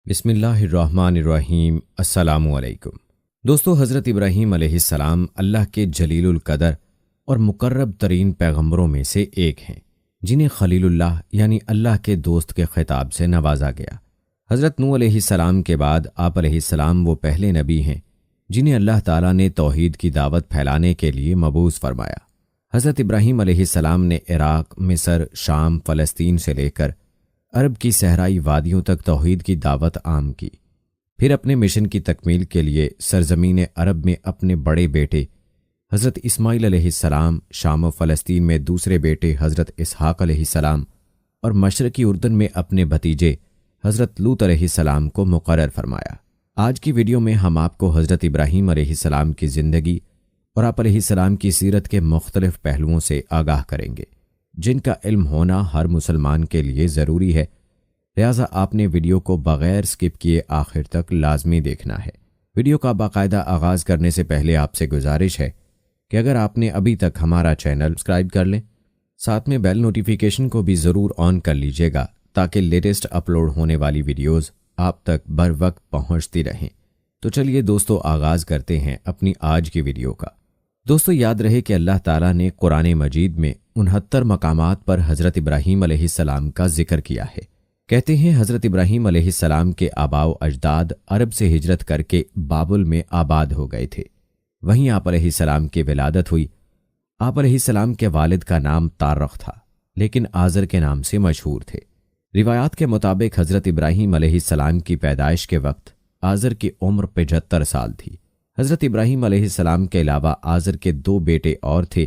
بسم اللہ الرحمن الرحیم۔ السلام علیکم دوستو، حضرت ابراہیم علیہ السلام اللہ کے جلیل القدر اور مقرب ترین پیغمبروں میں سے ایک ہیں، جنہیں خلیل اللہ یعنی اللہ کے دوست کے خطاب سے نوازا گیا۔ حضرت نوح علیہ السلام کے بعد آپ علیہ السلام وہ پہلے نبی ہیں جنہیں اللہ تعالیٰ نے توحید کی دعوت پھیلانے کے لیے مبعوث فرمایا۔ حضرت ابراہیم علیہ السلام نے عراق، مصر، شام، فلسطین سے لے کر عرب کی صحرائی وادیوں تک توحید کی دعوت عام کی۔ پھر اپنے مشن کی تکمیل کے لیے سرزمین عرب میں اپنے بڑے بیٹے حضرت اسماعیل علیہ السلام، شام و فلسطین میں دوسرے بیٹے حضرت اسحاق علیہ السلام اور مشرقی اردن میں اپنے بھتیجے حضرت لوط علیہ السلام کو مقرر فرمایا۔ آج کی ویڈیو میں ہم آپ کو حضرت ابراہیم علیہ السلام کی زندگی اور آپ علیہ السلام کی سیرت کے مختلف پہلوؤں سے آگاہ کریں گے، جن کا علم ہونا ہر مسلمان کے لیے ضروری ہے، لہٰذا آپ نے ویڈیو کو بغیر سکپ کیے آخر تک لازمی دیکھنا ہے۔ ویڈیو کا باقاعدہ آغاز کرنے سے پہلے آپ سے گزارش ہے کہ اگر آپ نے ابھی تک ہمارا چینل سبسکرائب کر لیں، ساتھ میں بیل نوٹیفیکیشن کو بھی ضرور آن کر لیجئے گا تاکہ لیٹسٹ اپلوڈ ہونے والی ویڈیوز آپ تک بر وقت پہنچتی رہیں۔ تو چلیے دوستو، آغاز کرتے ہیں اپنی آج کی ویڈیو کا۔ دوستو، یاد رہے کہ اللہ تعالیٰ نے قرآن مجید میں 69 مقامات پر حضرت ابراہیم علیہ السلام کا ذکر کیا ہے۔ کہتے ہیں حضرت ابراہیم علیہ السلام کے آباء و اجداد عرب سے ہجرت کر کے بابل میں آباد ہو گئے تھے، وہیں آپ علیہ السلام کی ولادت ہوئی۔ آپ علیہ السلام کے والد کا نام تارخ تھا، لیکن آزر کے نام سے مشہور تھے۔ روایات کے مطابق حضرت ابراہیم علیہ السلام کی پیدائش کے وقت آزر کی عمر 75 سال تھی۔ حضرت ابراہیم علیہ السلام کے علاوہ آزر کے 2 بیٹے اور تھے،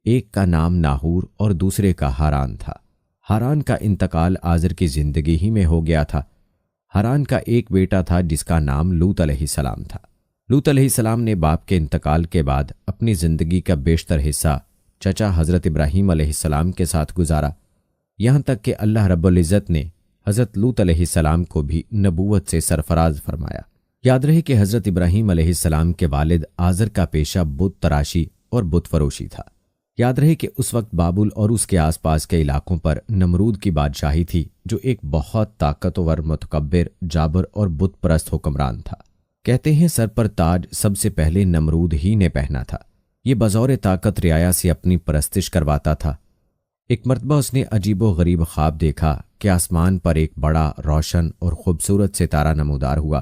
ایک کا نام ناہور اور دوسرے کا ہاران تھا۔ ہاران کا انتقال آزر کی زندگی ہی میں ہو گیا تھا۔ ہاران کا ایک بیٹا تھا جس کا نام لوط علیہ السلام تھا۔ لوط علیہ السلام نے باپ کے انتقال کے بعد اپنی زندگی کا بیشتر حصہ چچا حضرت ابراہیم علیہ السلام کے ساتھ گزارا، یہاں تک کہ اللہ رب العزت نے حضرت لوط علیہ السلام کو بھی نبوت سے سرفراز فرمایا۔ یاد رہے کہ حضرت ابراہیم علیہ السلام کے والد آزر کا پیشہ بت تراشی اور بت فروشی تھا۔ یاد رہے کہ اس وقت بابل اور اس کے آس پاس کے علاقوں پر نمرود کی بادشاہی تھی، جو ایک بہت طاقتور، متکبر، جابر اور بت پرست حکمران تھا۔ کہتے ہیں سر پر تاج سب سے پہلے نمرود ہی نے پہنا تھا۔ یہ بظور طاقت رعایا سے اپنی پرستش کرواتا تھا۔ ایک مرتبہ اس نے عجیب و غریب خواب دیکھا کہ آسمان پر ایک بڑا، روشن اور خوبصورت ستارہ نمودار ہوا،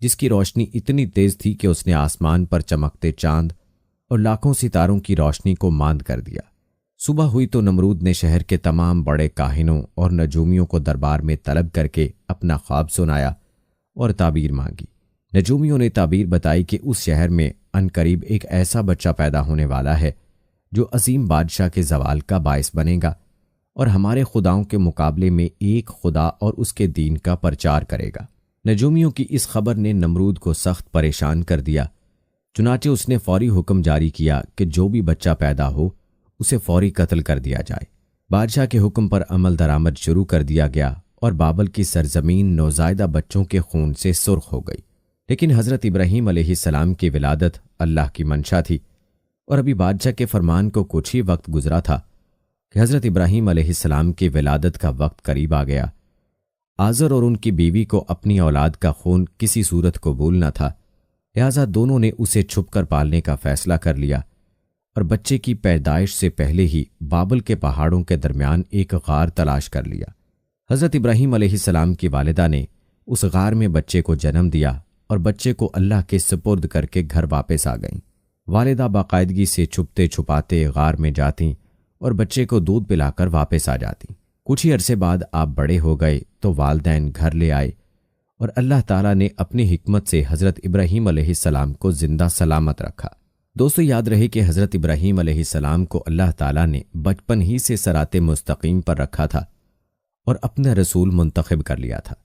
جس کی روشنی اتنی تیز تھی کہ اس نے آسمان پر چمکتے چاند اور لاکھوں ستاروں کی روشنی کو ماند کر دیا۔ صبح ہوئی تو نمرود نے شہر کے تمام بڑے کاہنوں اور نجومیوں کو دربار میں طلب کر کے اپنا خواب سنایا اور تعبیر مانگی۔ نجومیوں نے تعبیر بتائی کہ اس شہر میں عنقریب ایک ایسا بچہ پیدا ہونے والا ہے جو عظیم بادشاہ کے زوال کا باعث بنے گا اور ہمارے خداؤں کے مقابلے میں ایک خدا اور اس کے دین کا پرچار کرے گا۔ نجومیوں کی اس خبر نے نمرود کو سخت پریشان کر دیا، چنانچہ اس نے فوری حکم جاری کیا کہ جو بھی بچہ پیدا ہو اسے فوری قتل کر دیا جائے۔ بادشاہ کے حکم پر عمل درآمد شروع کر دیا گیا اور بابل کی سرزمین نوزائیدہ بچوں کے خون سے سرخ ہو گئی۔ لیکن حضرت ابراہیم علیہ السلام کی ولادت اللہ کی منشا تھی، اور ابھی بادشاہ کے فرمان کو کچھ ہی وقت گزرا تھا کہ حضرت ابراہیم علیہ السلام کی ولادت کا وقت قریب آ گیا۔ آزر اور ان کی بیوی کو اپنی اولاد کا خون کسی صورت قبول نہ تھا، لہٰذا دونوں نے اسے چھپ کر پالنے کا فیصلہ کر لیا اور بچے کی پیدائش سے پہلے ہی بابل کے پہاڑوں کے درمیان ایک غار تلاش کر لیا۔ حضرت ابراہیم علیہ السلام کی والدہ نے اس غار میں بچے کو جنم دیا اور بچے کو اللہ کے سپرد کر کے گھر واپس آ گئیں۔ والدہ باقاعدگی سے چھپتے چھپاتے غار میں جاتیں اور بچے کو دودھ پلا کر واپس آ جاتیں۔ کچھ ہی عرصے بعد آپ بڑے ہو گئے تو والدین گھر لے آئے اور اللہ تعالیٰ نے اپنی حکمت سے حضرت ابراہیم علیہ السلام کو زندہ سلامت رکھا۔ دوستو، یاد رہے کہ حضرت ابراہیم علیہ السلام کو اللہ تعالیٰ نے بچپن ہی سے صراط مستقیم پر رکھا تھا اور اپنا رسول منتخب کر لیا تھا،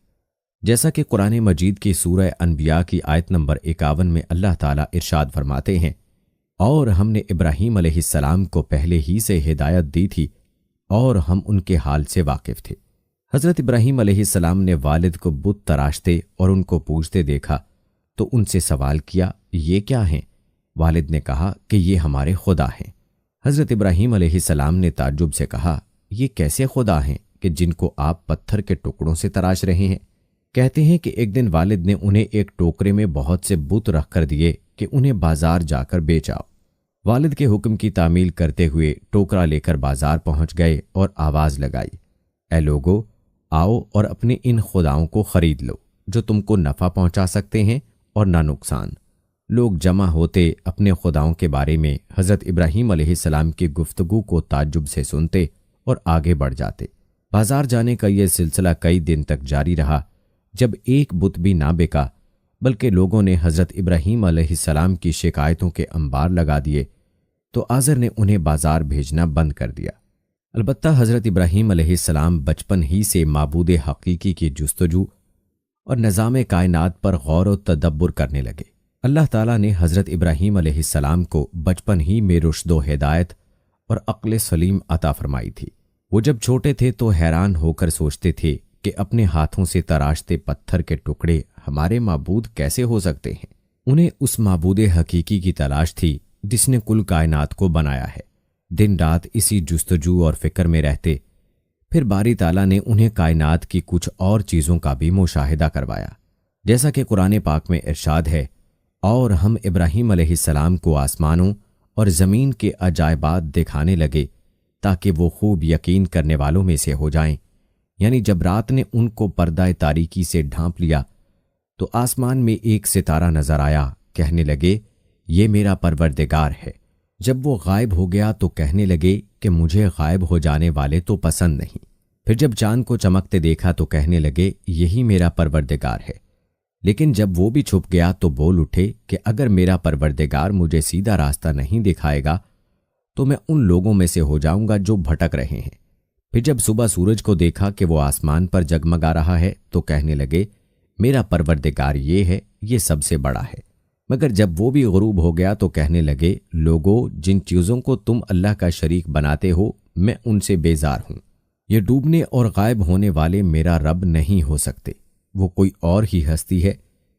جیسا کہ قرآن مجید کی سورہ انبیاء کی آیت نمبر 51 میں اللہ تعالیٰ ارشاد فرماتے ہیں، اور ہم نے ابراہیم علیہ السلام کو پہلے ہی سے ہدایت دی تھی اور ہم ان کے حال سے واقف تھے۔ حضرت ابراہیم علیہ السلام نے والد کو بت تراشتے اور ان کو پوجتے دیکھا تو ان سے سوال کیا، یہ کیا ہیں؟ والد نے کہا کہ یہ ہمارے خدا ہیں۔ حضرت ابراہیم علیہ السلام نے تعجب سے کہا، یہ کیسے خدا ہیں کہ جن کو آپ پتھر کے ٹکڑوں سے تراش رہے ہیں؟ کہتے ہیں کہ ایک دن والد نے انہیں ایک ٹوکرے میں بہت سے بت رکھ کر دیے کہ انہیں بازار جا کر بیچ آؤ۔ والد کے حکم کی تعمیل کرتے ہوئے ٹوکرا لے کر بازار پہنچ گئے اور آواز لگائی، اے لوگو، آؤ اور اپنے ان خداؤں کو خرید لو جو تم کو نفع پہنچا سکتے ہیں اور نہ نقصان۔ لوگ جمع ہوتے اپنے خداؤں کے بارے میں حضرت ابراہیم علیہ السلام کی گفتگو کو تعجب سے سنتے اور آگے بڑھ جاتے۔ بازار جانے کا یہ سلسلہ کئی دن تک جاری رہا، جب ایک بت بھی نہ بکا، بلکہ لوگوں نے حضرت ابراہیم علیہ السلام کی شکایتوں کے انبار لگا دیے تو آزر نے انہیں بازار بھیجنا بند کر دیا۔ البتہ حضرت ابراہیم علیہ السلام بچپن ہی سے معبود حقیقی کی جستجو اور نظام کائنات پر غور و تدبر کرنے لگے۔ اللہ تعالیٰ نے حضرت ابراہیم علیہ السلام کو بچپن ہی میں رشد و ہدایت اور عقل سلیم عطا فرمائی تھی۔ وہ جب چھوٹے تھے تو حیران ہو کر سوچتے تھے کہ اپنے ہاتھوں سے تراشتے پتھر کے ٹکڑے ہمارے معبود کیسے ہو سکتے ہیں۔ انہیں اس معبود حقیقی کی تلاش تھی جس نے کل کائنات کو بنایا ہے۔ دن رات اسی جستجو اور فکر میں رہتے۔ پھر باری تعالیٰ نے انہیں کائنات کی کچھ اور چیزوں کا بھی مشاہدہ کروایا، جیسا کہ قرآن پاک میں ارشاد ہے، اور ہم ابراہیم علیہ السلام کو آسمانوں اور زمین کے عجائبات دکھانے لگے تاکہ وہ خوب یقین کرنے والوں میں سے ہو جائیں۔ یعنی جب رات نے ان کو پردہ تاریکی سے ڈھانپ لیا تو آسمان میں ایک ستارہ نظر آیا، کہنے لگے یہ میرا پروردگار ہے۔ جب وہ غائب ہو گیا تو کہنے لگے کہ مجھے غائب ہو جانے والے تو پسند نہیں۔ پھر جب چاند کو چمکتے دیکھا تو کہنے لگے یہی میرا پروردگار ہے۔ لیکن جب وہ بھی چھپ گیا تو بول اٹھے کہ اگر میرا پروردگار مجھے سیدھا راستہ نہیں دکھائے گا تو میں ان لوگوں میں سے ہو جاؤں گا جو بھٹک رہے ہیں۔ پھر جب صبح سورج کو دیکھا کہ وہ آسمان پر جگمگا رہا ہے تو کہنے لگے میرا پروردگار یہ ہے، یہ سب سے بڑا ہے۔ مگر جب وہ بھی غروب ہو گیا تو کہنے لگے لوگو، جن چیزوں کو تم اللہ کا شریک بناتے ہو میں ان سے بیزار ہوں۔ یہ ڈوبنے اور غائب ہونے والے میرا رب نہیں ہو سکتے، وہ کوئی اور ہی ہستی ہے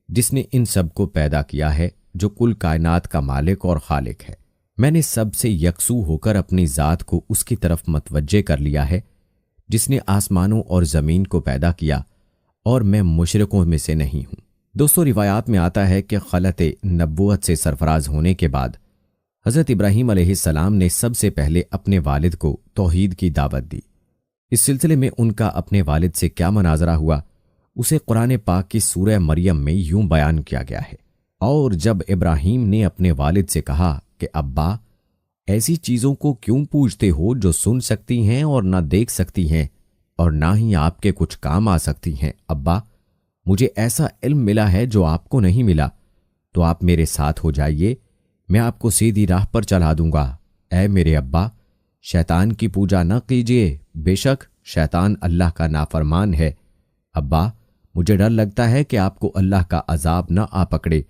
جس نے ان سب کو پیدا کیا ہے، جو کل کائنات کا مالک اور خالق ہے۔ میں نے سب سے یکسو ہو کر اپنی ذات کو اس کی طرف متوجہ کر لیا ہے جس نے آسمانوں اور زمین کو پیدا کیا، اور میں مشرکوں میں سے نہیں ہوں۔ دوستو، روایات میں آتا ہے کہ خلعت نبوت سے سرفراز ہونے کے بعد حضرت ابراہیم علیہ السلام نے سب سے پہلے اپنے والد کو توحید کی دعوت دی۔ اس سلسلے میں ان کا اپنے والد سے کیا مناظرہ ہوا اسے قرآن پاک کی سورہ مریم میں یوں بیان کیا گیا ہے، اور جب ابراہیم نے اپنے والد سے کہا کہ ابا، ایسی چیزوں کو کیوں پوچھتے ہو جو سن سکتی ہیں اور نہ دیکھ سکتی ہیں اور نہ ہی آپ کے کچھ کام آ سکتی ہیں؟ ابا، مجھے ایسا علم ملا ہے جو آپ کو نہیں ملا، تو آپ میرے ساتھ ہو جائیے، میں آپ کو سیدھی راہ پر چلا دوں گا۔ اے میرے ابا، شیطان کی پوجا نہ کیجیے، بے شک شیطان اللہ کا نافرمان ہے۔ ابا، مجھے ڈر لگتا ہے کہ آپ کو اللہ کا عذاب نہ آ پکڑے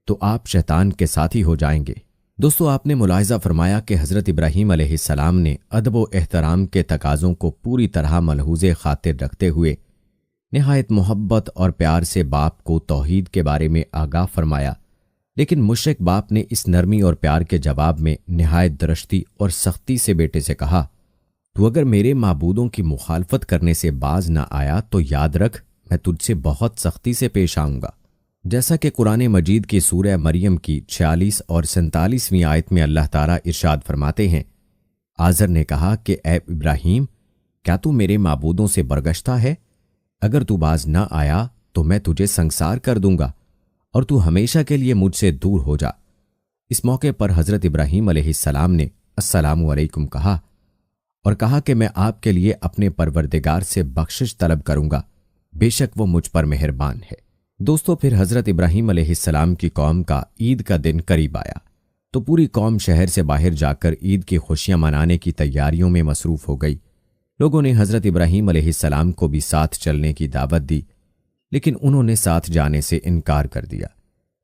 تو آپ شیطان کے ساتھی ہو جائیں گے۔ دوستو، آپ نے ملاحظہ فرمایا کہ حضرت ابراہیم علیہ السلام نے ادب و احترام کے تقاضوں کو پوری طرح ملحوظ خاطر رکھتے ہوئے نہایت محبت اور پیار سے باپ کو توحید کے بارے میں آگاہ فرمایا، لیکن مشرک باپ نے اس نرمی اور پیار کے جواب میں نہایت درشتی اور سختی سے بیٹے سے کہا، تو اگر میرے معبودوں کی مخالفت کرنے سے باز نہ آیا تو یاد رکھ میں تجھ سے بہت سختی سے پیش آؤں گا۔ جیسا کہ قرآن مجید کی سورہ مریم کی 46 اور 47ویں آیت میں اللہ تعالیٰ ارشاد فرماتے ہیں، آزر نے کہا کہ اے ابراہیم، کیا تو میرے معبودوں سے برگشتہ ہے؟ اگر تو باز نہ آیا تو میں تجھے سنگسار کر دوں گا اور تو ہمیشہ کے لیے مجھ سے دور ہو جا۔ اس موقع پر حضرت ابراہیم علیہ السلام نے السلام علیکم کہا اور کہا کہ میں آپ کے لیے اپنے پروردگار سے بخشش طلب کروں گا، بے شک وہ مجھ پر مہربان ہے۔ دوستو، پھر حضرت ابراہیم علیہ السلام کی قوم کا عید کا دن قریب آیا تو پوری قوم شہر سے باہر جا کر عید کی خوشیاں منانے کی تیاریوں میں مصروف ہو گئی۔ لوگوں نے حضرت ابراہیم علیہ السلام کو بھی ساتھ چلنے کی دعوت دی، لیکن انہوں نے ساتھ جانے سے انکار کر دیا۔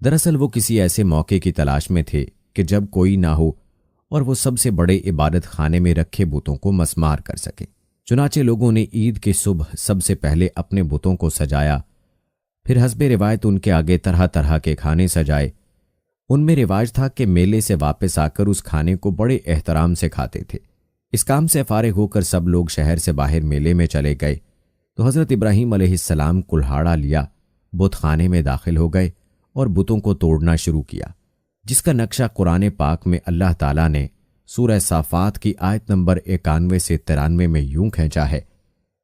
دراصل وہ کسی ایسے موقع کی تلاش میں تھے کہ جب کوئی نہ ہو اور وہ سب سے بڑے عبادت خانے میں رکھے بتوں کو مسمار کر سکیں۔ چنانچہ لوگوں نے عید کی صبح سب سے پہلے اپنے بتوں کو سجایا، پھر حسب روایت ان کے آگے طرح طرح کے کھانے سجائے۔ ان میں رواج تھا کہ میلے سے واپس آ کر اس کھانے کو بڑے احترام سے کھاتے تھے۔ اس کام سے فارغ ہو کر سب لوگ شہر سے باہر میلے میں چلے گئے تو حضرت ابراہیم علیہ السلام کلہاڑا لیا، بت خانے میں داخل ہو گئے اور بتوں کو توڑنا شروع کیا، جس کا نقشہ قرآن پاک میں اللہ تعالیٰ نے سورہ صافات کی آیت نمبر 91 سے 93 میں یوں کھینچا ہے۔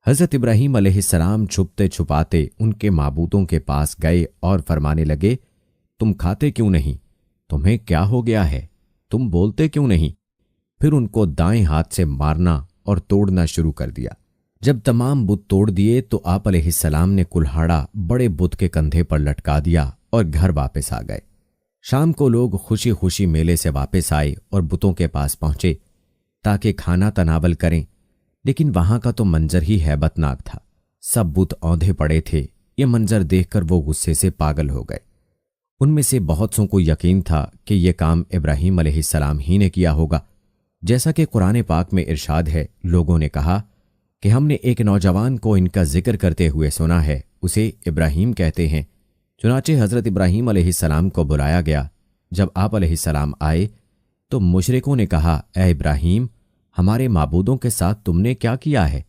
حضرت ابراہیم علیہ السلام چھپتے چھپاتے ان کے معبودوں کے پاس گئے اور فرمانے لگے، تم کھاتے کیوں نہیں؟ تمہیں کیا ہو گیا ہے؟ تم بولتے کیوں نہیں؟ پھر ان کو دائیں ہاتھ سے مارنا اور توڑنا شروع کر دیا۔ جب تمام بت توڑ دیے تو آپ علیہ السلام نے کلہاڑا بڑے بت کے کندھے پر لٹکا دیا اور گھر واپس آ گئے۔ شام کو لوگ خوشی خوشی میلے سے واپس آئے اور بتوں کے پاس پہنچے تاکہ کھانا تناول کریں، لیکن وہاں کا تو منظر ہی ہیبت ناک تھا۔ سب بت اوندھے پڑے تھے۔ یہ منظر دیکھ کر وہ غصے سے پاگل ہو گئے۔ ان میں سے بہت سوں کو یقین تھا کہ یہ کام ابراہیم علیہ السلام ہی نے کیا ہوگا، جیسا کہ قرآن پاک میں ارشاد ہے۔ لوگوں نے کہا کہ ہم نے ایک نوجوان کو ان کا ذکر کرتے ہوئے سنا ہے، اسے ابراہیم کہتے ہیں۔ چنانچہ حضرت ابراہیم علیہ السلام کو بلایا گیا۔ جب آپ علیہ السلام آئے تو مشرکوں نے کہا، اے ابراہیم، ہمارے معبودوں کے ساتھ تم نے کیا کیا ہے؟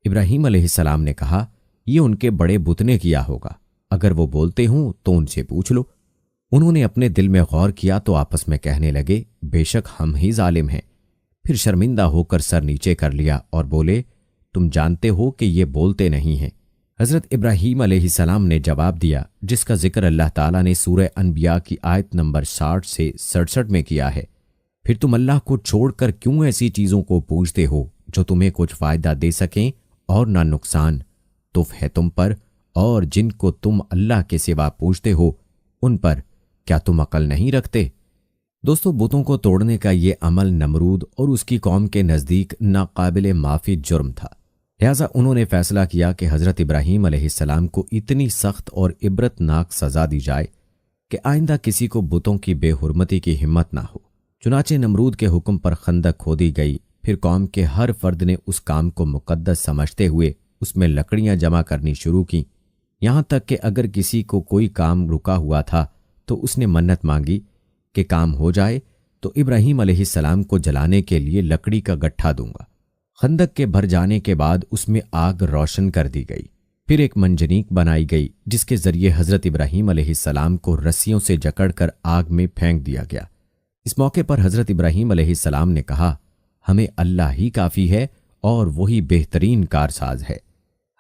ابراہیم علیہ السلام نے کہا، یہ ان کے بڑے بت نے کیا ہوگا، اگر وہ بولتے ہوں تو ان سے پوچھ لو۔ انہوں نے اپنے دل میں غور کیا تو آپس میں کہنے لگے، بے شک ہم ہی ظالم ہیں۔ پھر شرمندہ ہو کر سر نیچے کر لیا اور بولے، تم جانتے ہو کہ یہ بولتے نہیں ہیں۔ حضرت ابراہیم علیہ السلام نے جواب دیا، جس کا ذکر اللہ تعالیٰ نے سورہ انبیاء کی آیت نمبر 60 سے 67 میں کیا ہے، پھر تم اللہ کو چھوڑ کر کیوں ایسی چیزوں کو پوجتے ہو جو تمہیں کچھ فائدہ دے سکیں اور نہ نقصان؟ تف ہے تم پر اور جن کو تم اللہ کے سوا پوجتے ہو ان پر، کیا تم عقل نہیں رکھتے؟ دوستو، بتوں کو توڑنے کا یہ عمل نمرود اور اس کی قوم کے نزدیک ناقابل معافی جرم تھا، لہٰذا انہوں نے فیصلہ کیا کہ حضرت ابراہیم علیہ السلام کو اتنی سخت اور عبرت ناک سزا دی جائے کہ آئندہ کسی کو بتوں کی بے حرمتی کی ہمت نہ ہو۔ چنانچہ نمرود کے حکم پر خندق کھودی گئی۔ پھر قوم کے ہر فرد نے اس کام کو مقدس سمجھتے ہوئے اس میں لکڑیاں جمع کرنی شروع کیں، یہاں تک کہ اگر کسی کو کوئی کام رکا ہوا تھا تو اس نے منت مانگی کہ کام ہو جائے تو ابراہیم علیہ السلام کو جلانے کے لیے لکڑی کا گٹھا دوں گا۔ خندق کے بھر جانے کے بعد اس میں آگ روشن کر دی گئی۔ پھر ایک منجنیق بنائی گئی جس کے ذریعے حضرت ابراہیم علیہ السلام کو رسیوں سے جکڑ کر آگ میں پھینک دیا گیا۔ اس موقع پر حضرت ابراہیم علیہ السلام نے کہا، ہمیں اللہ ہی کافی ہے اور وہی بہترین کارساز ہے۔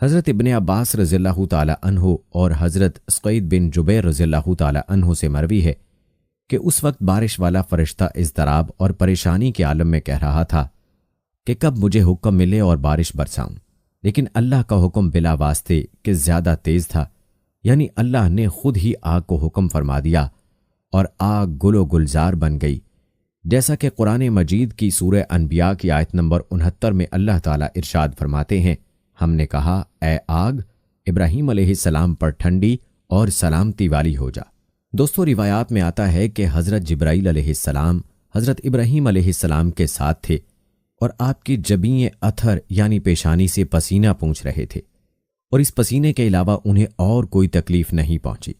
حضرت ابن عباس رضی اللہ تعالی عنہ اور حضرت سعید بن جبیر رضی اللہ تعالی عنہ سے مروی ہے کہ اس وقت بارش والا فرشتہ اضطراب اور پریشانی کے عالم میں کہہ رہا تھا کہ کب مجھے حکم ملے اور بارش برساؤں، لیکن اللہ کا حکم بلا واسطے کہ زیادہ تیز تھا، یعنی اللہ نے خود ہی آگ کو حکم فرما دیا اور آگ گل و گلزار بن گئی، جیسا کہ قرآن مجید کی سورہ انبیاء کی آیت نمبر 69 میں اللہ تعالیٰ ارشاد فرماتے ہیں، ہم نے کہا، اے آگ، ابراہیم علیہ السلام پر ٹھنڈی اور سلامتی والی ہو جا۔ دوستو، روایات میں آتا ہے کہ حضرت جبرائیل علیہ السلام حضرت ابراہیم علیہ السلام کے ساتھ تھے اور آپ کی جبیں اتھر یعنی پیشانی سے پسینہ پونچھ رہے تھے، اور اس پسینے کے علاوہ انہیں اور کوئی تکلیف نہیں پہنچی۔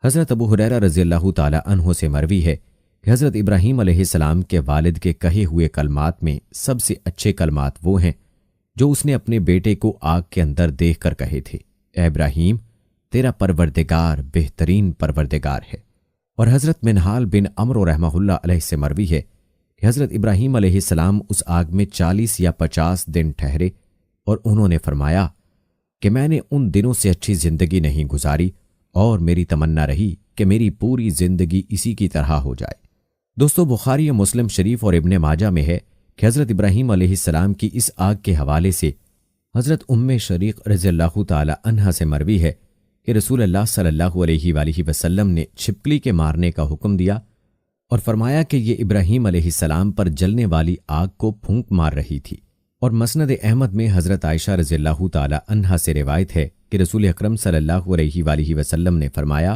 حضرت ابو ہریرہ رضی اللہ تعالی عنہ سے مروی ہے کہ حضرت ابراہیم علیہ السلام کے والد کے کہے ہوئے کلمات میں سب سے اچھے کلمات وہ ہیں جو اس نے اپنے بیٹے کو آگ کے اندر دیکھ کر کہے تھے، اے ابراہیم، تیرا پروردگار بہترین پروردگار ہے۔ اور حضرت منہال بن عمرو رحمہ اللہ علیہ سے مروی ہے کہ حضرت ابراہیم علیہ السلام اس آگ میں 40 یا 50 دن ٹھہرے اور انہوں نے فرمایا کہ میں نے ان دنوں سے اچھی زندگی نہیں گزاری اور میری تمنا رہی کہ میری پوری زندگی اسی کی طرح ہو جائے۔ دوستو، بخاری و مسلم شریف اور ابن ماجہ میں ہے کہ حضرت ابراہیم علیہ السلام کی اس آگ کے حوالے سے حضرت شریق رضی اللہ تعالی عنہا سے مروی ہے کہ رسول اللہ صلی اللہ علیہ وآلہ وسلم نے چھپکلی کے مارنے کا حکم دیا اور فرمایا کہ یہ ابراہیم علیہ السلام پر جلنے والی آگ کو پھونک مار رہی تھی۔ اور مسند احمد میں حضرت عائشہ رضی اللہ تعالی عنہا سے روایت ہے کہ رسول اکرم صلی اللہ علیہ وآلہ وسلم نے فرمایا،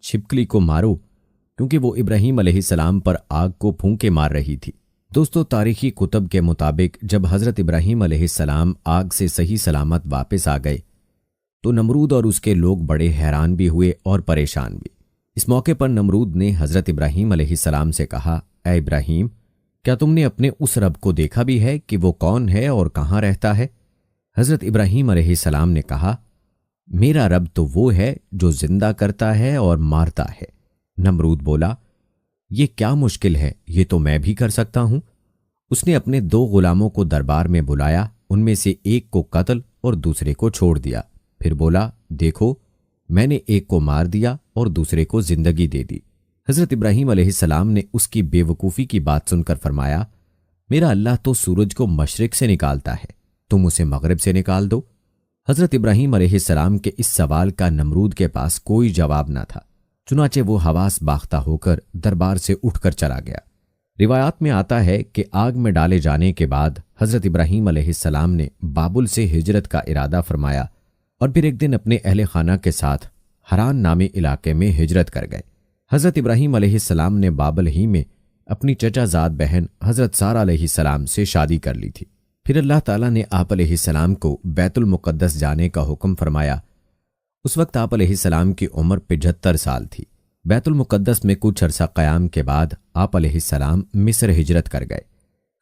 چھپکلی کو مارو، کیونکہ وہ ابراہیم علیہ السلام پر آگ کو پھونکے مار رہی تھی۔ دوستو، تاریخی کتب کے مطابق جب حضرت ابراہیم علیہ السلام آگ سے صحیح سلامت واپس آ گئے تو نمرود اور اس کے لوگ بڑے حیران بھی ہوئے اور پریشان بھی۔ اس موقع پر نمرود نے حضرت ابراہیم علیہ السلام سے کہا، اے ابراہیم، کیا تم نے اپنے اس رب کو دیکھا بھی ہے کہ وہ کون ہے اور کہاں رہتا ہے؟ حضرت ابراہیم علیہ السلام نے کہا، میرا رب تو وہ ہے جو زندہ کرتا ہے اور مارتا ہے۔ نمرود بولا، یہ کیا مشکل ہے، یہ تو میں بھی کر سکتا ہوں۔ اس نے اپنے 2 غلاموں کو دربار میں بلایا، ان میں سے ایک کو قتل اور دوسرے کو چھوڑ دیا، پھر بولا، دیکھو میں نے ایک کو مار دیا اور دوسرے کو زندگی دے دی۔ حضرت ابراہیم علیہ السلام نے اس کی بے وقوفی کی بات سن کر فرمایا، میرا اللہ تو سورج کو مشرق سے نکالتا ہے، تم اسے مغرب سے نکال دو۔ حضرت ابراہیم علیہ السلام کے اس سوال کا نمرود کے پاس کوئی جواب نہ تھا، چنانچہ وہ حواس باختہ ہو کر دربار سے اٹھ کر چلا گیا۔ روایات میں آتا ہے کہ آگ میں ڈالے جانے کے بعد حضرت ابراہیم علیہ السلام نے بابل سے ہجرت کا ارادہ فرمایا اور پھر ایک دن اپنے اہل خانہ کے ساتھ ہران نامی علاقے میں ہجرت کر گئے۔ حضرت ابراہیم علیہ السلام نے بابل ہی میں اپنی چچا زاد بہن حضرت سارہ علیہ السلام سے شادی کر لی تھی۔ پھر اللہ تعالیٰ نے آپ علیہ السلام کو بیت المقدس جانے کا حکم فرمایا۔ اس وقت آپ علیہ السلام کی عمر 75 سال تھی۔ بیت المقدس میں کچھ عرصہ قیام کے بعد آپ علیہ السلام مصر ہجرت کر گئے۔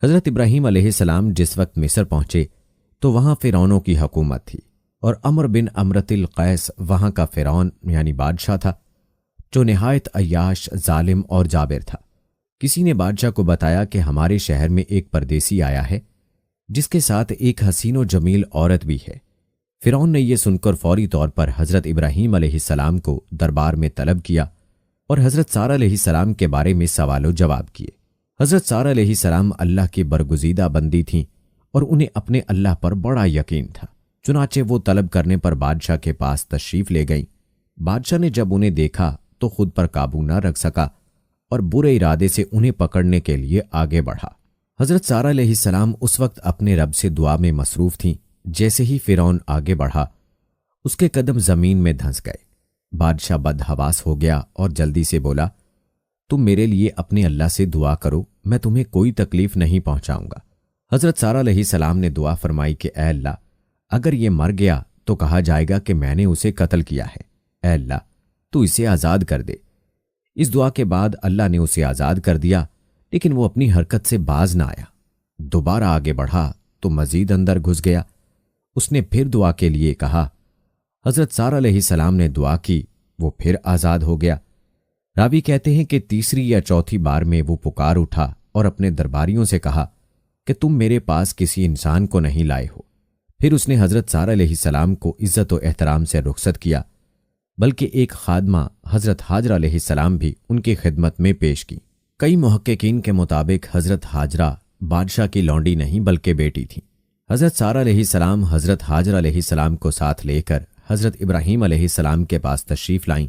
حضرت ابراہیم علیہ السلام جس وقت مصر پہنچے تو وہاں فرعونوں کی حکومت تھی اور عمر بن امرت القیس وہاں کا فرعون یعنی بادشاہ تھا، جو نہایت عیاش، ظالم اور جابر تھا۔ کسی نے بادشاہ کو بتایا کہ ہمارے شہر میں ایک پردیسی آیا ہے جس کے ساتھ ایک حسین و جمیل عورت بھی ہے۔ فرعون نے یہ سن کر فوری طور پر حضرت ابراہیم علیہ السلام کو دربار میں طلب کیا اور حضرت سارہ علیہ السلام کے بارے میں سوال و جواب کیے۔ حضرت سارہ علیہ السلام اللہ کی برگزیدہ بندی تھیں اور انہیں اپنے اللہ پر بڑا یقین تھا، چنانچہ وہ طلب کرنے پر بادشاہ کے پاس تشریف لے گئیں۔ بادشاہ نے جب انہیں دیکھا تو خود پر قابو نہ رکھ سکا اور برے ارادے سے انہیں پکڑنے کے لیے آگے بڑھا۔ حضرت سارہ علیہ السلام اس وقت اپنے رب سے دعا میں مصروف تھیں۔ جیسے ہی فرعون آگے بڑھا اس کے قدم زمین میں دھنس گئے۔ بادشاہ بدحواس ہو گیا اور جلدی سے بولا، تم میرے لیے اپنے اللہ سے دعا کرو، میں تمہیں کوئی تکلیف نہیں پہنچاؤں گا۔ حضرت سارہ علیہ السلام نے دعا فرمائی کہ اے اللہ، اگر یہ مر گیا تو کہا جائے گا کہ میں نے اسے قتل کیا ہے، اے اللہ تو اسے آزاد کر دے۔ اس دعا کے بعد اللہ نے اسے آزاد کر دیا، لیکن وہ اپنی حرکت سے باز نہ آیا۔ دوبارہ آگے بڑھا تو مزید اندر گھس گیا۔ اس نے پھر دعا کے لیے کہا، حضرت سارہ علیہ السلام نے دعا کی، وہ پھر آزاد ہو گیا۔ راوی کہتے ہیں کہ تیسری یا چوتھی بار میں وہ پکار اٹھا اور اپنے درباریوں سے کہا کہ تم میرے پاس کسی انسان کو نہیں لائے ہو۔ پھر اس نے حضرت سارہ علیہ السلام کو عزت و احترام سے رخصت کیا، بلکہ ایک خادمہ حضرت حاجرہ علیہ السلام بھی ان کی خدمت میں پیش کی۔ کئی محققین کے مطابق حضرت حاجرہ بادشاہ کی لونڈی نہیں بلکہ بیٹی تھیں۔ حضرت سارہ علیہ السلام حضرت حاجرہ علیہ السلام کو ساتھ لے کر حضرت ابراہیم علیہ السلام کے پاس تشریف لائیں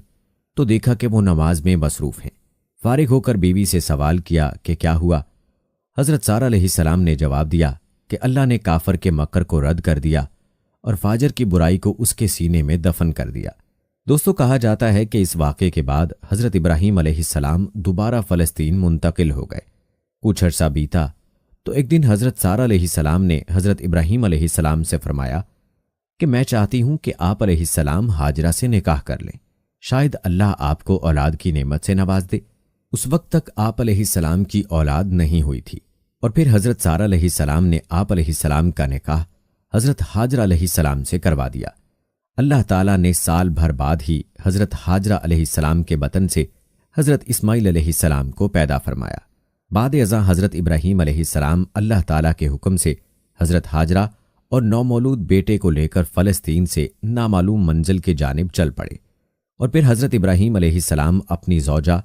تو دیکھا کہ وہ نماز میں مصروف ہیں۔ فارغ ہو کر بیوی سے سوال کیا کہ کیا ہوا؟ حضرت سارہ علیہ السلام نے جواب دیا کہ اللہ نے کافر کے مکر کو رد کر دیا اور فاجر کی برائی کو اس کے سینے میں دفن کر دیا۔ دوستو، کہا جاتا ہے کہ اس واقعے کے بعد حضرت ابراہیم علیہ السلام دوبارہ فلسطین منتقل ہو گئے۔ کچھ عرصہ بیتا تو ایک دن حضرت سارہ علیہ السلام نے حضرت ابراہیم علیہ السلام سے فرمایا کہ میں چاہتی ہوں کہ آپ علیہ السلام حاجرہ سے نکاح کر لیں، شاید اللہ آپ کو اولاد کی نعمت سے نواز دے۔ اس وقت تک آپ علیہ السلام کی اولاد نہیں ہوئی تھی، اور پھر حضرت سارہ علیہ السلام نے آپ علیہ السلام کا نکاح حضرت حاجرہ علیہ السلام سے کروا دیا۔ اللہ تعالیٰ نے سال بھر بعد ہی حضرت حاجرہ علیہ السلام کے بطن سے حضرت اسماعیل علیہ السلام کو پیدا فرمایا۔ بعد ازاں حضرت ابراہیم علیہ السلام اللہ تعالیٰ کے حکم سے حضرت حاجرہ اور نومولود بیٹے کو لے کر فلسطین سے نامعلوم منزل کی جانب چل پڑے، اور پھر حضرت ابراہیم علیہ السلام اپنی زوجہ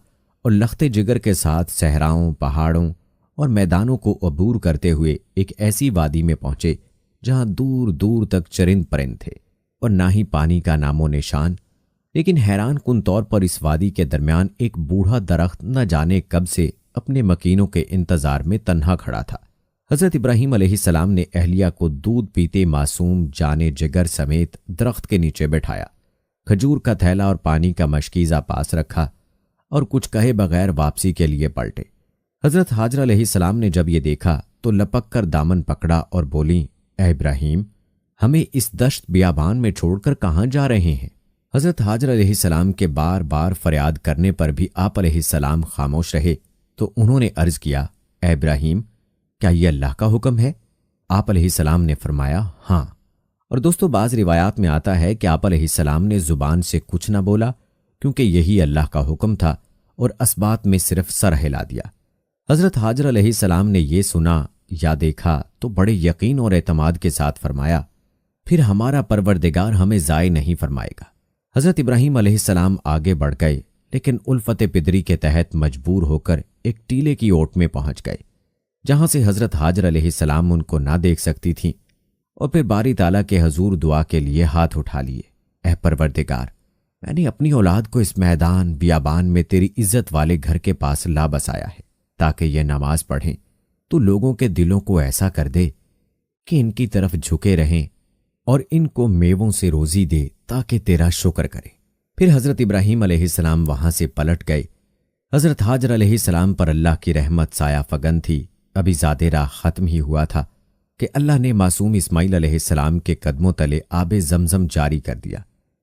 اور لخت جگر کے ساتھ صحراؤں، پہاڑوں اور میدانوں کو عبور کرتے ہوئے ایک ایسی وادی میں پہنچے جہاں دور دور تک چرند پرند تھے اور نہ ہی پانی کا نام و نشان۔ لیکن حیران کن طور پر اس وادی کے درمیان ایک بوڑھا درخت نہ جانے کب سے اپنے مکینوں کے انتظار میں تنہا کھڑا تھا۔ حضرت ابراہیم علیہ السلام نے اہلیہ کو دودھ پیتے معصوم جانے جگر سمیت درخت کے نیچے بٹھایا، کھجور کا تھیلا اور پانی کا مشکیزہ پاس رکھا اور کچھ کہے بغیر واپسی کے لیے پلٹے۔ حضرت حاجرہ علیہ السلام نے جب یہ دیکھا تو لپک کر دامن پکڑا اور بولیں، اے ابراہیم، ہمیں اس دشت بیابان میں چھوڑ کر کہاں جا رہے ہیں؟ حضرت حاجرہ علیہ السلام کے بار بار فریاد کرنے پر بھی آپ علیہ السلام خاموش رہے تو انہوں نے عرض کیا، اے ابراہیم، کیا یہ اللہ کا حکم ہے؟ آپ علیہ السلام نے فرمایا، ہاں۔ اور دوستو بعض روایات میں آتا ہے کہ آپ علیہ السلام نے زبان سے کچھ نہ بولا کیونکہ یہی اللہ کا حکم تھا اور اسبات میں صرف سر ہلا دیا۔ حضرت حاجر علیہ السلام نے یہ سنا یا دیکھا تو بڑے یقین اور اعتماد کے ساتھ فرمایا، پھر ہمارا پروردگار ہمیں ضائع نہیں فرمائے گا۔ حضرت ابراہیم علیہ السلام آگے بڑھ گئے لیکن الفت پدری کے تحت مجبور ہو کر ایک ٹیلے کی اوٹ میں پہنچ گئے جہاں سے حضرت حاجر علیہ السلام ان کو نہ دیکھ سکتی تھیں، اور پھر باری تعالیٰ کے حضور دعا کے لیے ہاتھ اٹھا لیے، اے پروردگار، میں نے اپنی اولاد کو اس میدان بیابان میں تیری عزت والے گھر کے پاس لا بسایا ہے تاکہ یہ نماز پڑھیں، تو لوگوں کے دلوں کو ایسا کر دے کہ ان کی طرف جھکے رہیں اور ان کو میووں سے روزی دے تاکہ تیرا شکر کرے۔ پھر حضرت ابراہیم علیہ السلام وہاں سے پلٹ گئے۔ حضرت حاجر علیہ السلام پر اللہ کی رحمت سایہ فگن تھی، ابھی زاد راہ ختم ہی ہوا تھا کہ اللہ نے معصوم اسماعیل علیہ السلام کے قدموں تلے آب زمزم جاری کر دیا،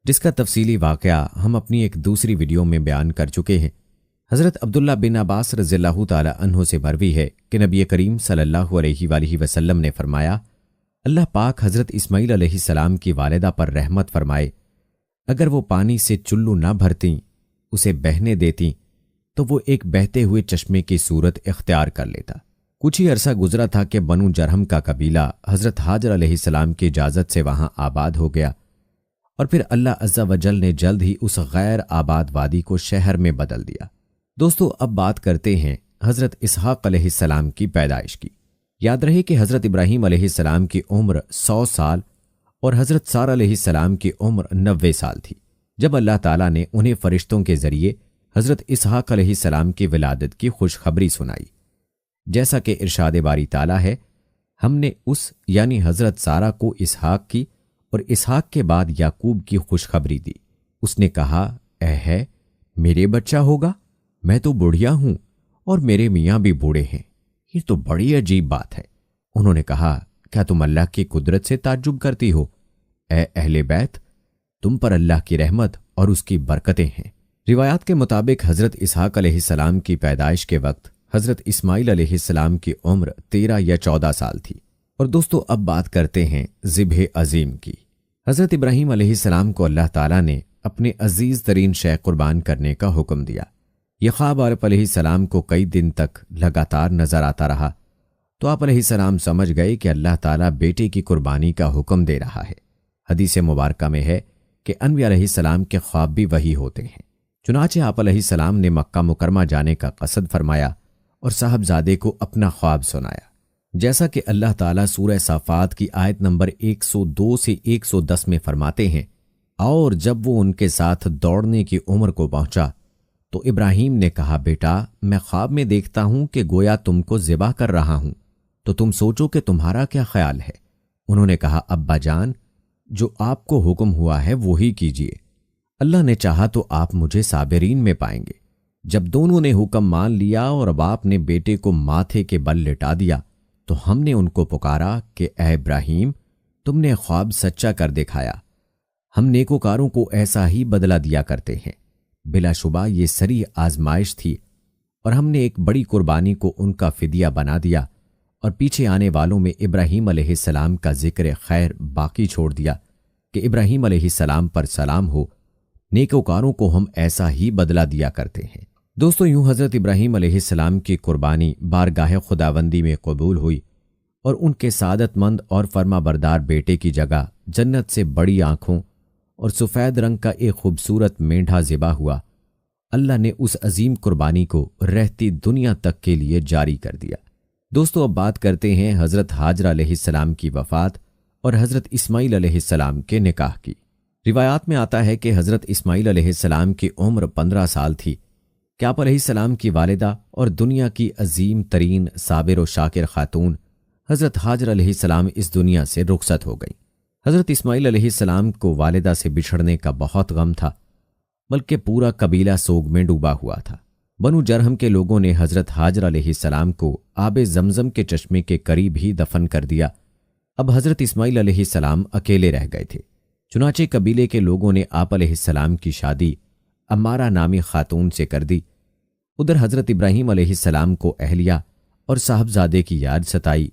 جس کا تفصیلی واقعہ ہم اپنی ایک دوسری ویڈیو میں بیان کر چکے ہیں۔ حضرت عبداللہ بن عباس رضی اللہ تعالی عنہ سے مروی ہے کہ نبی کریم صلی اللہ علیہ وآلہ وسلم نے فرمایا، اللہ پاک حضرت اسماعیل علیہ السلام کی والدہ پر رحمت فرمائے، اگر وہ پانی سے چلو نہ بھرتیں، اسے بہنے دیتیں تو وہ ایک بہتے ہوئے چشمے کی صورت اختیار کر لیتا۔ کچھ ہی عرصہ گزرا تھا کہ بنو جرہم کا قبیلہ حضرت حاجر علیہ السلام کی اجازت سے وہاں آباد ہو گیا، اور پھر اللہ عز و جل نے جلد ہی اس غیر آباد وادی کو شہر میں بدل دیا۔ دوستو اب بات کرتے ہیں حضرت اسحاق علیہ السلام کی پیدائش کی۔ یاد رہے کہ حضرت ابراہیم علیہ السلام کی عمر 100 سال اور حضرت سارہ علیہ السلام کی عمر 90 سال تھی جب اللہ تعالیٰ نے انہیں فرشتوں کے ذریعے حضرت اسحاق علیہ السلام کی ولادت کی خوشخبری سنائی۔ جیسا کہ ارشاد باری تعالیٰ ہے، ہم نے اس یعنی حضرت سارہ کو اسحاق کی اور اسحاق کے بعد یعقوب کی خوشخبری دی۔ اس نے کہا، اے ہے میرے بچہ ہوگا، میں تو بڑھیا ہوں اور میرے میاں بھی بوڑھے ہیں، یہ تو بڑی عجیب بات ہے۔ انہوں نے کہا، کیا تم اللہ کی قدرت سے تعجب کرتی ہو؟ اے اہل بیت، تم پر اللہ کی رحمت اور اس کی برکتیں ہیں۔ روایات کے مطابق حضرت اسحاق علیہ السلام کی پیدائش کے وقت حضرت اسماعیل علیہ السلام کی عمر 13 یا 14 سال تھی۔ اور دوستو اب بات کرتے ہیں ذبح عظیم کی۔ حضرت ابراہیم علیہ السلام کو اللہ تعالیٰ نے اپنے عزیز ترین شے قربان کرنے کا حکم دیا۔ یہ خواب آپ علیہ السلام کو کئی دن تک لگاتار نظر آتا رہا، تو آپ علیہ السلام سمجھ گئے کہ اللہ تعالیٰ بیٹے کی قربانی کا حکم دے رہا ہے۔ حدیث مبارکہ میں ہے کہ انبیاء علیہ السلام کے خواب بھی وہی ہوتے ہیں۔ چنانچہ آپ علیہ السلام نے مکہ مکرمہ جانے کا قصد فرمایا اور صاحبزادے کو اپنا خواب سنایا، جیسا کہ اللہ تعالیٰ سورہ صافات کی آیت نمبر 102 سے 110 میں فرماتے ہیں، اور جب وہ ان کے ساتھ دوڑنے کی عمر کو پہنچا تو ابراہیم نے کہا، بیٹا میں خواب میں دیکھتا ہوں کہ گویا تم کو ذبح کر رہا ہوں، تو تم سوچو کہ تمہارا کیا خیال ہے؟ انہوں نے کہا، ابا جان، جو آپ کو حکم ہوا ہے وہی کیجیے، اللہ نے چاہا تو آپ مجھے صابرین میں پائیں گے۔ جب دونوں نے حکم مان لیا اور اب آپ نے بیٹے کو ماتھے کے بل لٹا دیا تو ہم نے ان کو پکارا کہ اے ابراہیم، تم نے خواب سچا کر دکھایا، ہم نیکوکاروں کو ایسا ہی بدلہ دیا کرتے ہیں۔ بلا شبہ یہ سری آزمائش تھی اور ہم نے ایک بڑی قربانی کو ان کا فدیہ بنا دیا اور پیچھے آنے والوں میں ابراہیم علیہ السلام کا ذکر خیر باقی چھوڑ دیا کہ ابراہیم علیہ السلام پر سلام ہو، نیکوکاروں کو ہم ایسا ہی بدلہ دیا کرتے ہیں۔ دوستو یوں حضرت ابراہیم علیہ السلام کی قربانی بارگاہ خداوندی میں قبول ہوئی اور ان کے سعادت مند اور فرما بردار بیٹے کی جگہ جنت سے بڑی آنکھوں اور سفید رنگ کا ایک خوبصورت مینڈھا ذبح ہوا۔ اللہ نے اس عظیم قربانی کو رہتی دنیا تک کے لیے جاری کر دیا۔ دوستو اب بات کرتے ہیں حضرت حاجر علیہ السلام کی وفات اور حضرت اسماعیل علیہ السلام کے نکاح کی۔ روایات میں آتا ہے کہ حضرت اسماعیل علیہ السلام کی عمر 15 سال تھی کہ آپ علیہ السلام کی والدہ اور دنیا کی عظیم ترین صابر و شاکر خاتون حضرت حاجر علیہ السلام اس دنیا سے رخصت ہو گئیں۔ حضرت اسماعیل علیہ السلام کو والدہ سے بچھڑنے کا بہت غم تھا، بلکہ پورا قبیلہ سوگ میں ڈوبا ہوا تھا۔ بنو جرہم کے لوگوں نے حضرت حاجر علیہ السلام کو آب زمزم کے چشمے کے قریب ہی دفن کر دیا۔ اب حضرت اسماعیل علیہ السلام اکیلے رہ گئے تھے، چنانچہ قبیلے کے لوگوں نے آپ علیہ السلام کی شادی امارہ نامی خاتون سے کر دی۔ ادھر حضرت ابراہیم علیہ السلام کو اہلیہ اور صاحبزادے کی یاد ستائی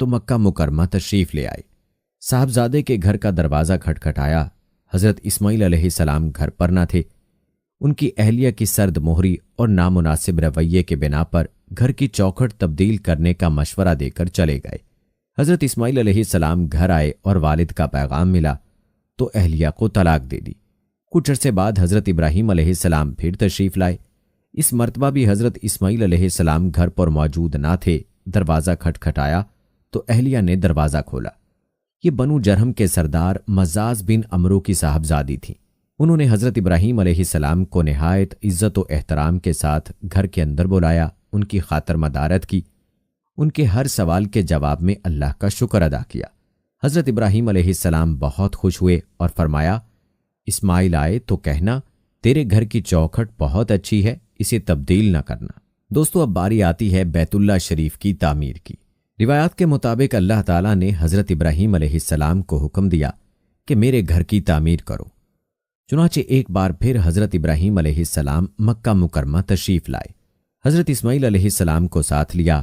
تو مکہ مکرمہ تشریف لے آئے۔ صاحبزادے کے گھر کا دروازہ کھٹکھٹایا۔ حضرت اسماعیل علیہ السلام گھر پر نہ تھے۔ ان کی اہلیہ کی سرد مہری اور نامناسب رویے کے بنا پر گھر کی چوکھٹ تبدیل کرنے کا مشورہ دے کر چلے گئے۔ حضرت اسماعیل علیہ السلام گھر آئے اور والد کا پیغام ملا تو اہلیہ کو طلاق دے دی۔ کچھ عرصے بعد حضرت ابراہیم علیہ السلام پھر تشریف لائے۔ اس مرتبہ بھی حضرت اسماعیل علیہ السلام گھر پر موجود نہ تھے۔ دروازہ کھٹکھٹایا تو اہلیہ نے دروازہ کھولا۔ یہ بنو جرہم کے سردار مزاز بن عمرو کی صاحبزادی تھیں۔ انہوں نے حضرت ابراہیم علیہ السلام کو نہایت عزت و احترام کے ساتھ گھر کے اندر بلایا، ان کی خاطر مدارت کی، ان کے ہر سوال کے جواب میں اللہ کا شکر ادا کیا۔ حضرت ابراہیم علیہ السلام بہت خوش ہوئے اور فرمایا، اسماعیل آئے تو کہنا تیرے گھر کی چوکھٹ بہت اچھی ہے، اسے تبدیل نہ کرنا۔ دوستو، اب باری آتی ہے بیت اللہ شریف کی تعمیر کی۔ روایات کے مطابق اللہ تعالیٰ نے حضرت ابراہیم علیہ السلام کو حکم دیا کہ میرے گھر کی تعمیر کرو۔ چنانچہ ایک بار پھر حضرت ابراہیم علیہ السلام مکہ مکرمہ تشریف لائے۔ حضرت اسماعیل علیہ السلام کو ساتھ لیا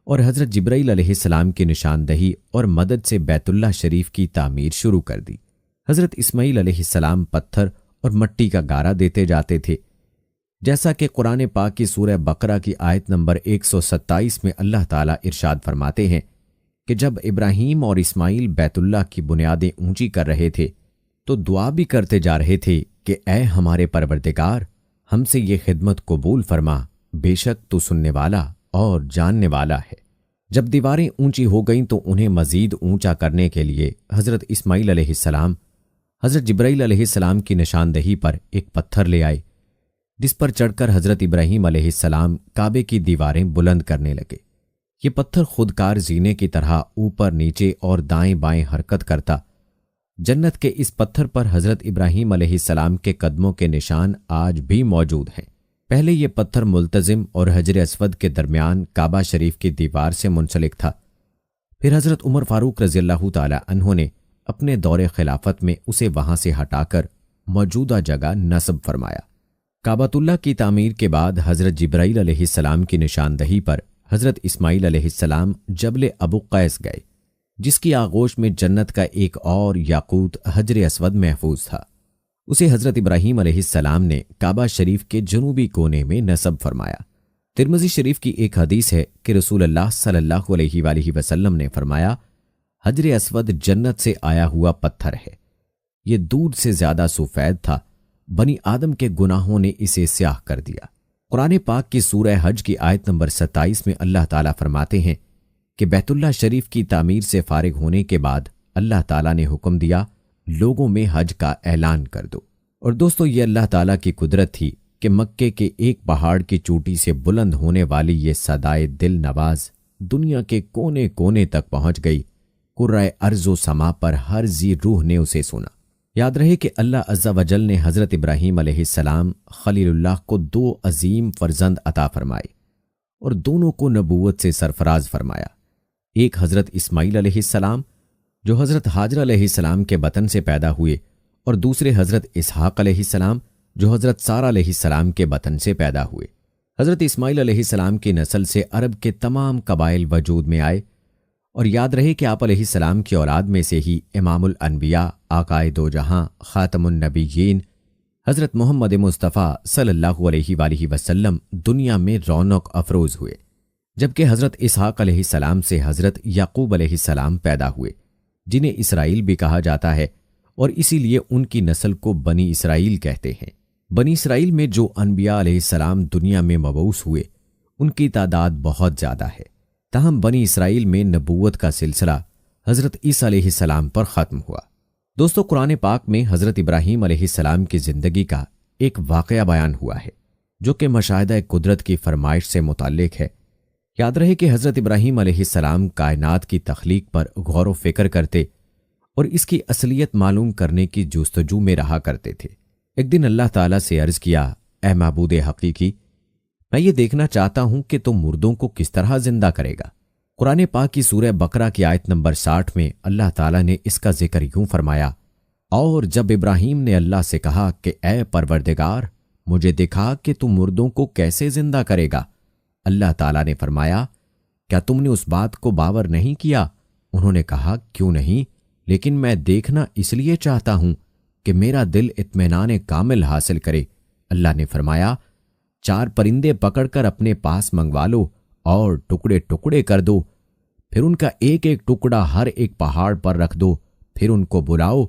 اور حضرت جبرائیل علیہ السلام کی نشاندہی اور مدد سے بیت اللہ شریف کی تعمیر شروع کر دی۔ حضرت اسماعیل علیہ السلام پتھر اور مٹی کا گارا دیتے جاتے تھے، جیسا کہ قرآن پاک کی سورہ بقرہ کی آیت نمبر 127 میں اللہ تعالیٰ ارشاد فرماتے ہیں کہ جب ابراہیم اور اسماعیل بیت اللہ کی بنیادیں اونچی کر رہے تھے تو دعا بھی کرتے جا رہے تھے کہ اے ہمارے پروردگار، ہم سے یہ خدمت قبول فرما، بے شک تو سننے والا اور جاننے والا ہے۔ جب دیواریں اونچی ہو گئیں تو انہیں مزید اونچا کرنے کے لیے حضرت اسماعیل علیہ السلام حضرت جبرائیل علیہ السلام کی نشاندہی پر ایک پتھر لے آئے، جس پر چڑھ کر حضرت ابراہیم علیہ السلام کعبے کی دیواریں بلند کرنے لگے۔ یہ پتھر خودکار زینے کی طرح اوپر نیچے اور دائیں بائیں حرکت کرتا۔ جنت کے اس پتھر پر حضرت ابراہیم علیہ السلام کے قدموں کے نشان آج بھی موجود ہیں۔ پہلے یہ پتھر ملتزم اور حجر اسود کے درمیان کعبہ شریف کی دیوار سے منسلک تھا۔ پھر حضرت عمر فاروق رضی اللہ تعالی عنہ نے اپنے دور خلافت میں اسے وہاں سے ہٹا کر موجودہ جگہ نصب فرمایا۔ کعبۃ اللہ کی تعمیر کے بعد حضرت جبرائیل علیہ السلام کی نشاندہی پر حضرت اسماعیل علیہ السلام جبل ابو قیس گئے، جس کی آغوش میں جنت کا ایک اور یاقوت حجر اسود محفوظ تھا۔ اسے حضرت ابراہیم علیہ السلام نے کعبہ شریف کے جنوبی کونے میں نصب فرمایا۔ ترمذی شریف کی ایک حدیث ہے کہ رسول اللہ صلی اللہ علیہ وآلہ وسلم نے فرمایا، حجر اسود جنت سے آیا ہوا پتھر ہے، یہ دودھ سے زیادہ سفید تھا، بنی آدم کے گناہوں نے اسے سیاہ کر دیا۔ قرآن پاک کی سورہ حج کی آیت نمبر 27 میں اللہ تعالیٰ فرماتے ہیں کہ بیت اللہ شریف کی تعمیر سے فارغ ہونے کے بعد اللہ تعالیٰ نے حکم دیا، لوگوں میں حج کا اعلان کر دو۔ اور دوستو، یہ اللہ تعالیٰ کی قدرت تھی کہ مکے کے ایک پہاڑ کی چوٹی سے بلند ہونے والی یہ صدائے دل نواز دنیا کے کونے کونے تک پہنچ گئی۔ کرۂ ارض و سما پر ہر ذی روح نے اسے سنا۔ یاد رہے کہ اللہ عز و جل نے حضرت ابراہیم علیہ السلام خلیل اللہ کو 2 عظیم فرزند عطا فرمائے اور دونوں کو نبوت سے سرفراز فرمایا۔ ایک حضرت اسماعیل علیہ السلام جو حضرت ہاجر علیہ السلام کے بطن سے پیدا ہوئے، اور دوسرے حضرت اسحاق علیہ السلام جو حضرت سارہ علیہ السلام کے بطن سے پیدا ہوئے۔ حضرت اسماعیل علیہ السلام کی نسل سے عرب کے تمام قبائل وجود میں آئے، اور یاد رہے کہ آپ علیہ السلام کی اولاد میں سے ہی امام الانبیاء، آقائے دو جہاں، خاتم النبیین حضرت محمد مصطفیٰ صلی اللہ علیہ وآلہ وسلم دنیا میں رونق افروز ہوئے، جبکہ حضرت اسحاق علیہ السلام سے حضرت یعقوب علیہ السلام پیدا ہوئے، جنہیں اسرائیل بھی کہا جاتا ہے، اور اسی لیے ان کی نسل کو بنی اسرائیل کہتے ہیں۔ بنی اسرائیل میں جو انبیاء علیہ السلام دنیا میں مبعوث ہوئے، ان کی تعداد بہت زیادہ ہے، تاہم بنی اسرائیل میں نبوت کا سلسلہ حضرت عیسیٰ علیہ السلام پر ختم ہوا۔ دوستو، قرآن پاک میں حضرت ابراہیم علیہ السلام کی زندگی کا ایک واقعہ بیان ہوا ہے جو کہ مشاہدہ قدرت کی فرمائش سے متعلق ہے۔ یاد رہے کہ حضرت ابراہیم علیہ السلام کائنات کی تخلیق پر غور و فکر کرتے اور اس کی اصلیت معلوم کرنے کی جستجو میں رہا کرتے تھے۔ ایک دن اللہ تعالیٰ سے عرض کیا، اے معبود حقیقی، میں یہ دیکھنا چاہتا ہوں کہ تم مردوں کو کس طرح زندہ کرے گا۔ قرآن پاک کی سورہ بقرہ کی آیت نمبر 60 میں اللہ تعالیٰ نے اس کا ذکر یوں فرمایا، اور جب ابراہیم نے اللہ سے کہا کہ اے پروردگار، مجھے دکھا کہ تم مردوں کو کیسے زندہ کرے گا، اللہ تعالیٰ نے فرمایا، کیا تم نے اس بات کو باور نہیں کیا؟ انہوں نے کہا، کیوں نہیں، لیکن میں دیکھنا اس لیے چاہتا ہوں کہ میرا دل اطمینان کامل حاصل کرے۔ اللہ نے فرمایا، 4 پرندے پکڑ کر اپنے پاس منگوا لو اور ٹکڑے ٹکڑے کر دو، پھر ان کا ایک ایک ٹکڑا ہر ایک پہاڑ پر رکھ دو، پھر ان کو بلاؤ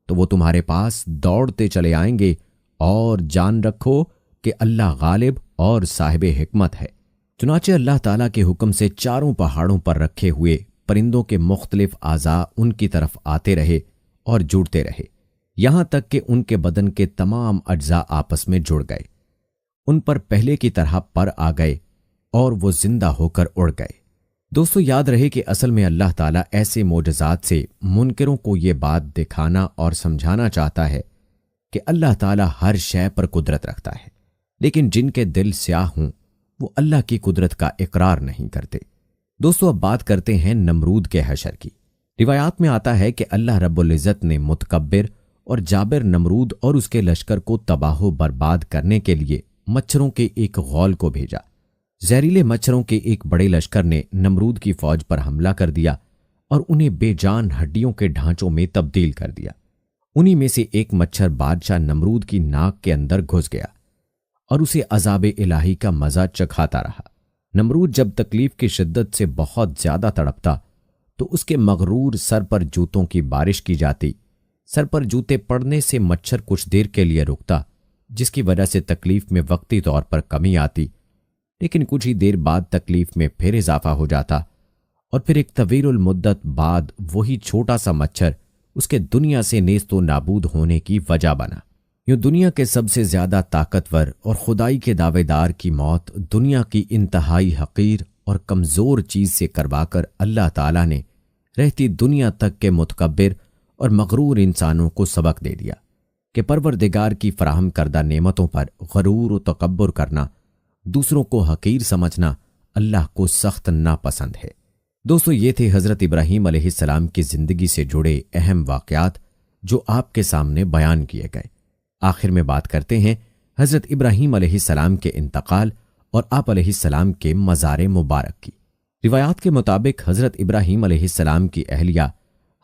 تو وہ تمہارے پاس دوڑتے چلے آئیں گے، اور جان رکھو کہ اللہ غالب اور صاحب حکمت ہے۔ چنانچہ اللہ تعالیٰ کے حکم سے 4 پہاڑوں پر رکھے ہوئے پرندوں کے مختلف اعضاء ان کی طرف آتے رہے اور جڑتے رہے، یہاں تک کہ ان کے بدن کے تمام اجزاء آپس میں جڑ گئے، ان پر پہلے کی طرح پر آ گئے اور وہ زندہ ہو کر اڑ گئے۔ دوستو، یاد رہے کہ اصل میں اللہ تعالیٰ ایسے معجزات سے منکروں کو یہ بات دکھانا اور سمجھانا چاہتا ہے کہ اللہ تعالیٰ ہر شے پر قدرت رکھتا ہے، لیکن جن کے دل سیاہ ہوں وہ اللہ کی قدرت کا اقرار نہیں کرتے۔ دوستو، اب بات کرتے ہیں نمرود کے حشر کی۔ روایات میں آتا ہے کہ اللہ رب العزت نے متکبر اور جابر نمرود اور اس کے لشکر کو تباہ و برباد کرنے کے لیے مچھروں کے ایک غول کو بھیجا۔ زہریلے مچھروں کے ایک بڑے لشکر نے نمرود کی فوج پر حملہ کر دیا اور انہیں بے جان ہڈیوں کے ڈھانچوں میں تبدیل کر دیا۔ انہی میں سے ایک مچھر بادشاہ نمرود کی ناک کے اندر گھس گیا اور اسے عذاب الہی کا مزہ چکھاتا رہا۔ نمرود جب تکلیف کی شدت سے بہت زیادہ تڑپتا تو اس کے مغرور سر پر جوتوں کی بارش کی جاتی۔ سر پر جوتے پڑنے سے مچھر کچھ دیر کے لیے رکتا، جس کی وجہ سے تکلیف میں وقتی طور پر کمی آتی، لیکن کچھ ہی دیر بعد تکلیف میں پھر اضافہ ہو جاتا اور پھر ایک طویل المدت بعد وہی چھوٹا سا مچھر اس کے دنیا سے نیست و نابود ہونے کی وجہ بنا۔ یوں دنیا کے سب سے زیادہ طاقتور اور خدائی کے دعوے دار کی موت دنیا کی انتہائی حقیر اور کمزور چیز سے کروا کر اللہ تعالیٰ نے رہتی دنیا تک کے متکبر اور مغرور انسانوں کو سبق دے دیا کہ پروردگار کی فراہم کردہ نعمتوں پر غرور و تکبر کرنا، دوسروں کو حقیر سمجھنا اللہ کو سخت ناپسند ہے۔ دوستو، یہ تھے حضرت ابراہیم علیہ السلام کی زندگی سے جڑے اہم واقعات جو آپ کے سامنے بیان کیے گئے۔ آخر میں بات کرتے ہیں حضرت ابراہیم علیہ السلام کے انتقال اور آپ علیہ السلام کے مزار مبارک کی۔ روایات کے مطابق حضرت ابراہیم علیہ السلام کی اہلیہ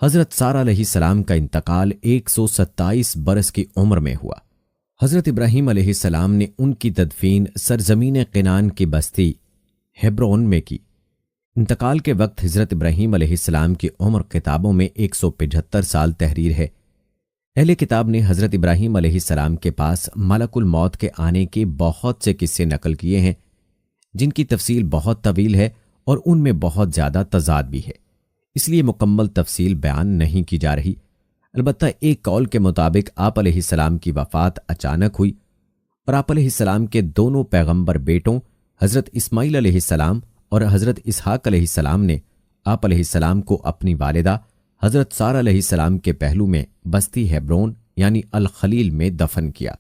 حضرت سارہ علیہ السلام کا انتقال 127 برس کی عمر میں ہوا۔ حضرت ابراہیم علیہ السلام نے ان کی تدفین سرزمین قنان کی بستی ہیبرون میں کی۔ انتقال کے وقت حضرت ابراہیم علیہ السلام کی عمر کتابوں میں 175 سال تحریر ہے۔ اہل کتاب نے حضرت ابراہیم علیہ السلام کے پاس ملک الموت کے آنے کے بہت سے قصے نقل کیے ہیں، جن کی تفصیل بہت طویل ہے اور ان میں بہت زیادہ تضاد بھی ہے، اس لیے مکمل تفصیل بیان نہیں کی جا رہی۔ البتہ ایک قول کے مطابق آپ علیہ السلام کی وفات اچانک ہوئی اور آپ علیہ السلام کے دونوں پیغمبر بیٹوں حضرت اسماعیل علیہ السلام اور حضرت اسحاق علیہ السلام نے آپ علیہ السلام کو اپنی والدہ حضرت سارہ علیہ السلام کے پہلو میں بستی ہیبرون یعنی الخلیل میں دفن کیا۔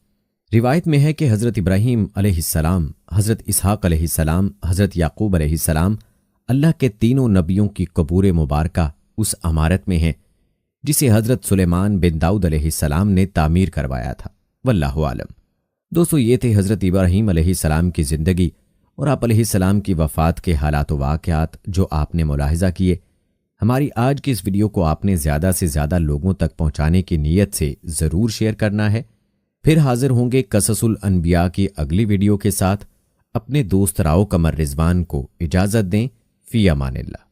روایت میں ہے کہ حضرت ابراہیم علیہ السلام، حضرت اسحاق علیہ السلام، حضرت یعقوب علیہ السلام اللہ کے تینوں نبیوں کی قبور مبارکہ اس عمارت میں ہیں جسے حضرت سلیمان بن داؤد علیہ السلام نے تعمیر کروایا تھا۔ واللہ عالم۔ دوستو، یہ تھے حضرت ابراہیم علیہ السلام کی زندگی اور آپ علیہ السلام کی وفات کے حالات و واقعات جو آپ نے ملاحظہ کیے۔ ہماری آج کی اس ویڈیو کو آپ نے زیادہ سے زیادہ لوگوں تک پہنچانے کی نیت سے ضرور شیئر کرنا ہے۔ پھر حاضر ہوں گے قصص الانبیاء کی اگلی ویڈیو کے ساتھ۔ اپنے دوست راؤ قمر رضوان کو اجازت دیں۔ فی امان اللہ۔